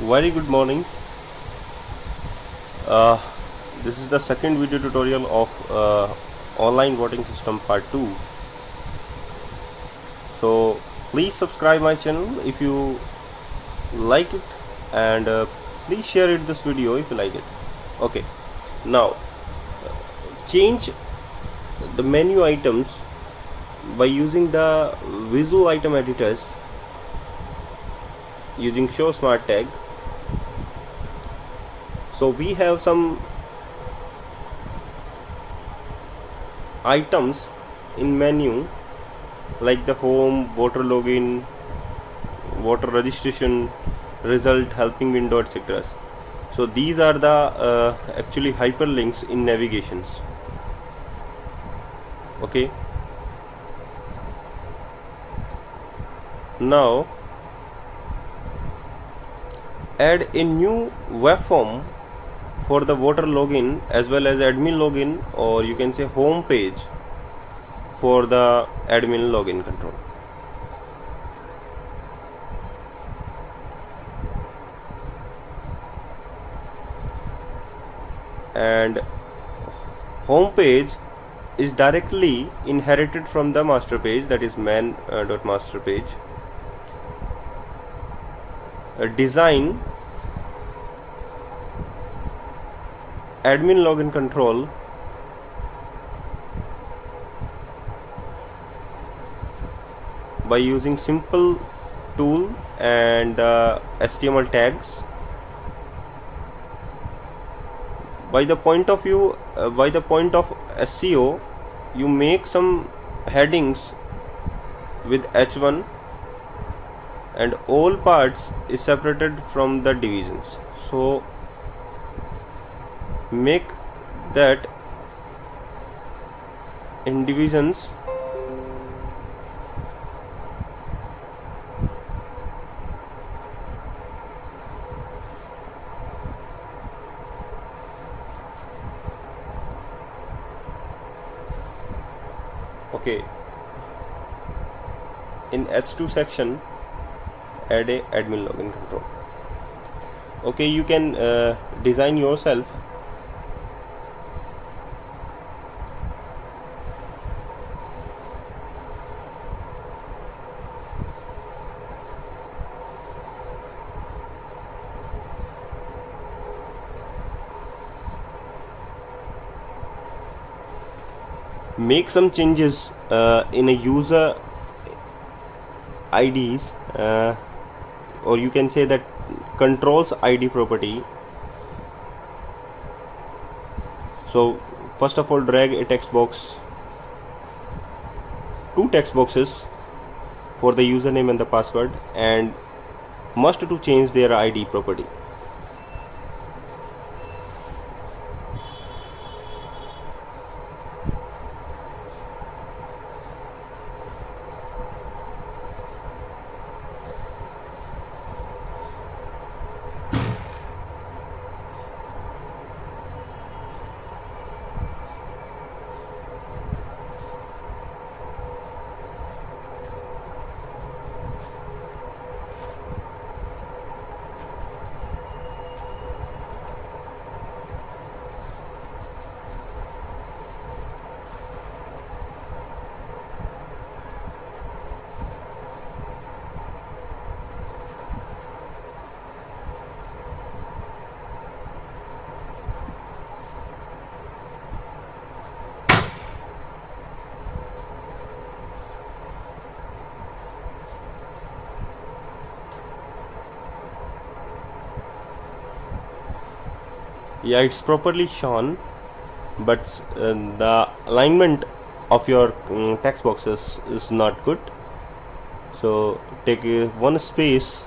Very good morning. Uh, this is the second video tutorial of online voting system part 2. So please subscribe my channel if you like it, and please share this video if you like it. Okay, now change the menu items by using the visual item editors using show smart tag. So we have some items in menu like the home, voter login, voter registration, result, helping window, etc. So these are the actually hyperlinks in navigations. Okay, now add a new web form for the voter login as well as admin login, or you can say home page for the admin login control. And home page is directly inherited from the master page, that is man.master page. Design admin login control by using simple tool and HTML tags. By the point of view, by the point of SEO, you make some headings with H1 and all parts is separated from the divisions. So make that in divisions. Okay, in H2 section add a admin login control. Okay, you can design yourself. Make some changes in a user IDs, or you can say that controls ID property. So first of all, drag a text box, two text boxes for the username and the password, and must to change their ID property. Yeah, it's properly shown, but the alignment of your text boxes is not good. So take one space .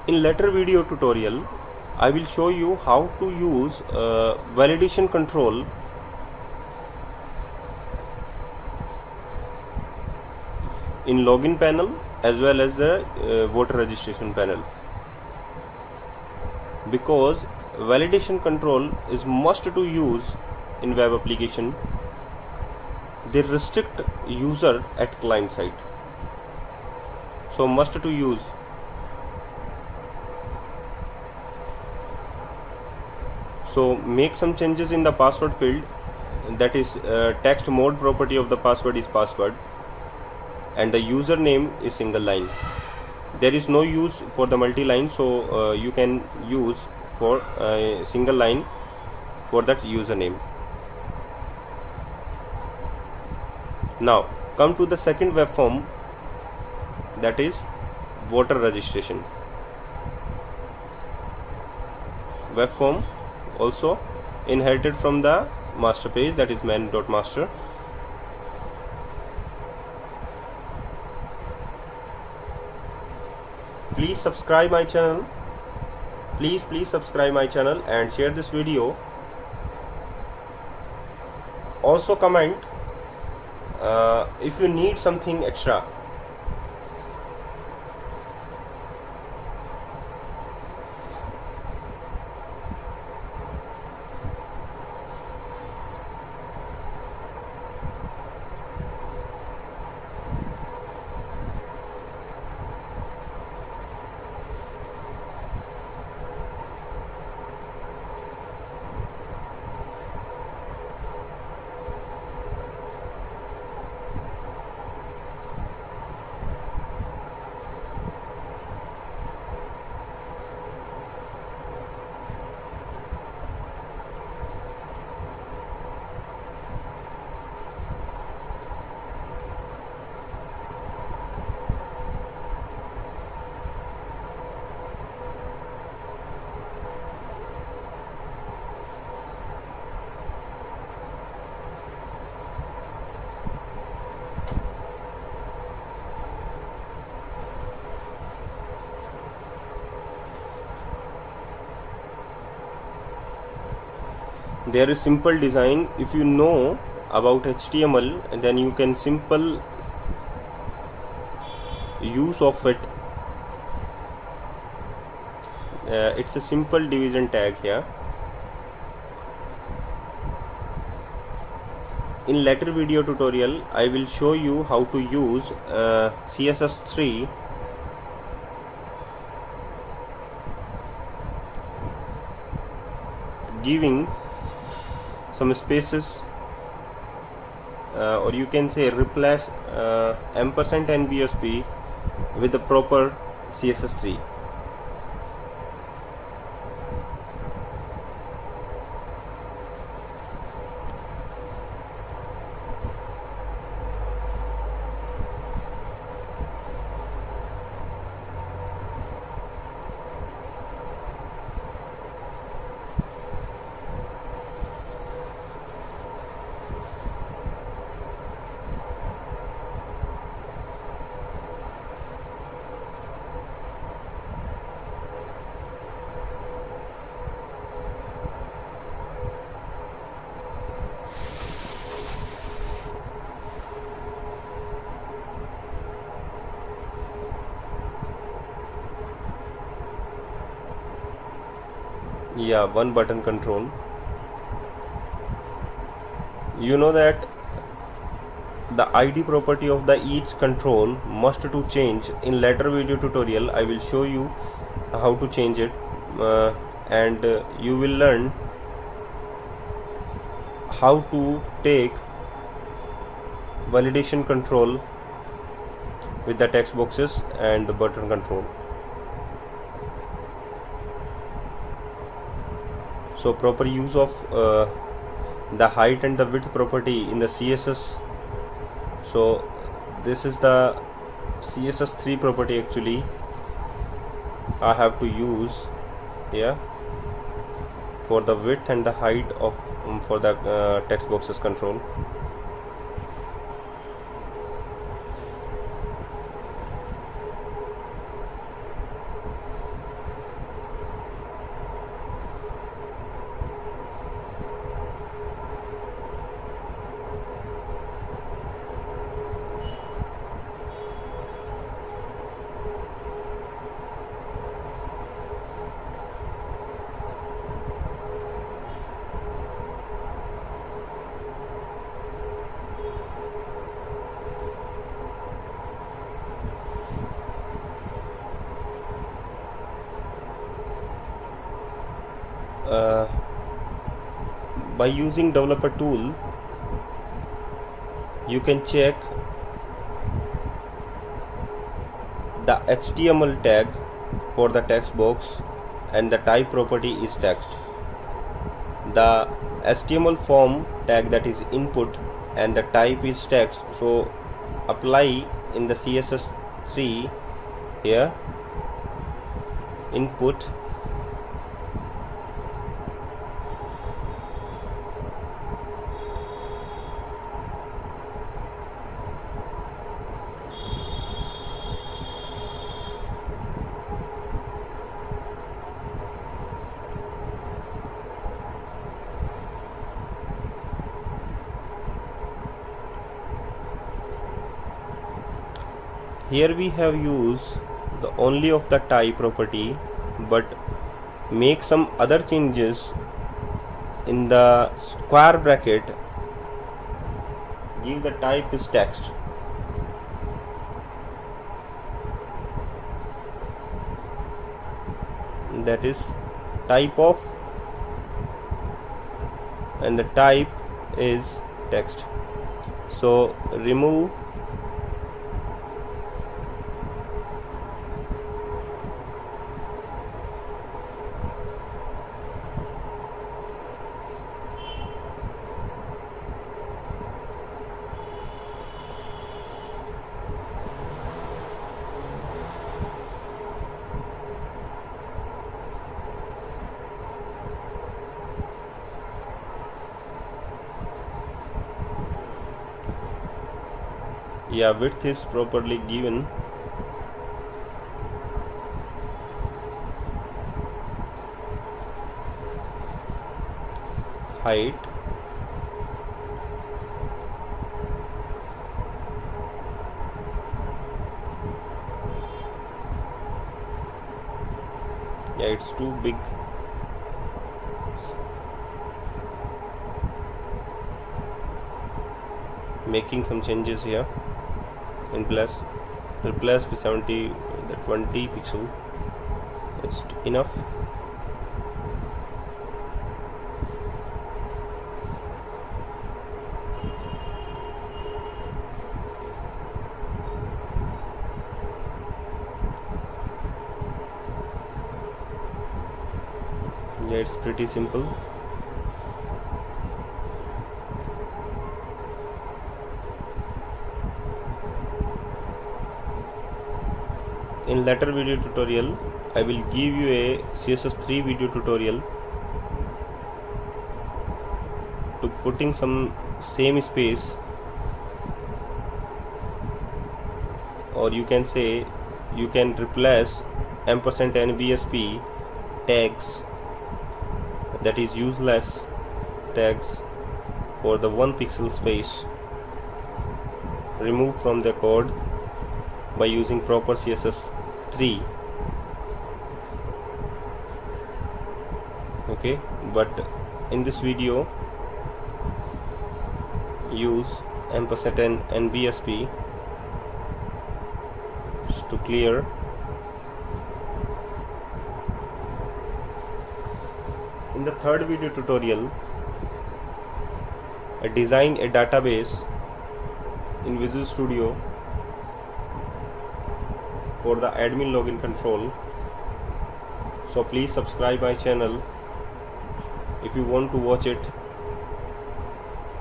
In later video tutorial, I will show you how to use validation control in login panel as well as the voter registration panel, because validation control is must to use in web application. They restrict user at client side, so must to use. So make some changes in the password field, that is text mode property of the password is password and the username is single line. There is no use for the multi-line, so you can use for a single line for that username. Now come to the second web form, that is voter registration. Web form also inherited from the master page, that is main.master. Please subscribe my channel. Please subscribe my channel and share this video. Also comment if you need something extra. There is simple design. If you know about HTML, then you can simple use of it. It's a simple division tag here. In later video tutorial, I will show you how to use CSS3 giving some spaces, or you can say replace ampersand NBSP with the proper CSS3. Yeah, one button control. You know that the ID property of the each control must to change. In later video tutorial I will show you how to change it, and you will learn how to take validation control with the text boxes and the button control. So proper use of the height and the width property in the CSS. So this is the CSS3 property actually I have to use here for the width and the height of for the text boxes control. uh, by using developer tool you can check the HTML tag for the text box and the type property is text. The HTML form tag, that is input, and the type is text, so apply in the CSS3 here input here we have used the only of the type property, but make some other changes in the square bracket. Give the type is text. That is type of, and the type is text. So remove width is properly given. Height it's too big. Making some changes here in replace with 20 pixel. It's enough. Yeah, it's pretty simple. In later video tutorial I will give you a CSS3 video tutorial to putting some same space, or you can say you can replace %NBSP tags, that is useless tags, for the 1 pixel space. Remove from the code by using proper CSS3. Okay, but in this video use %NBSP to clear. In the third video tutorial I design a database in Visual Studio for the admin login control, so please subscribe my channel if you want to watch it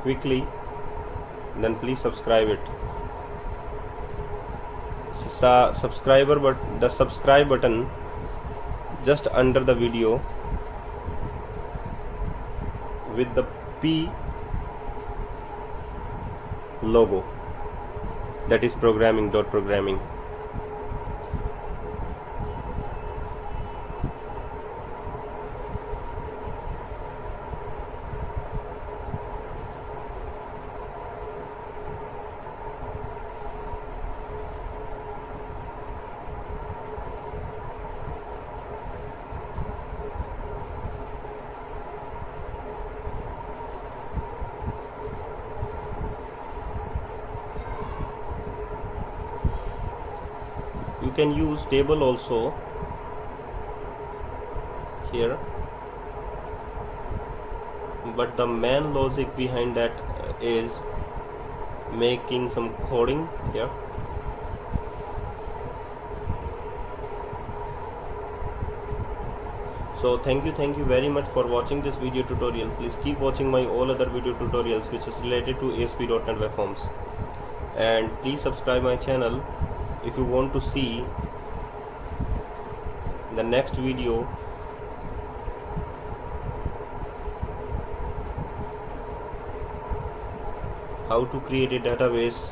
quickly, then please subscribe it. The subscribe button just under the video with the P logo, that is programming. You can use table also here. but the main logic behind that is making some coding here. So thank you very much for watching this video tutorial. Please keep watching my all other video tutorials which is related to ASP.NET Web Forms, and please subscribe my channel if you want to see the next video how to create a database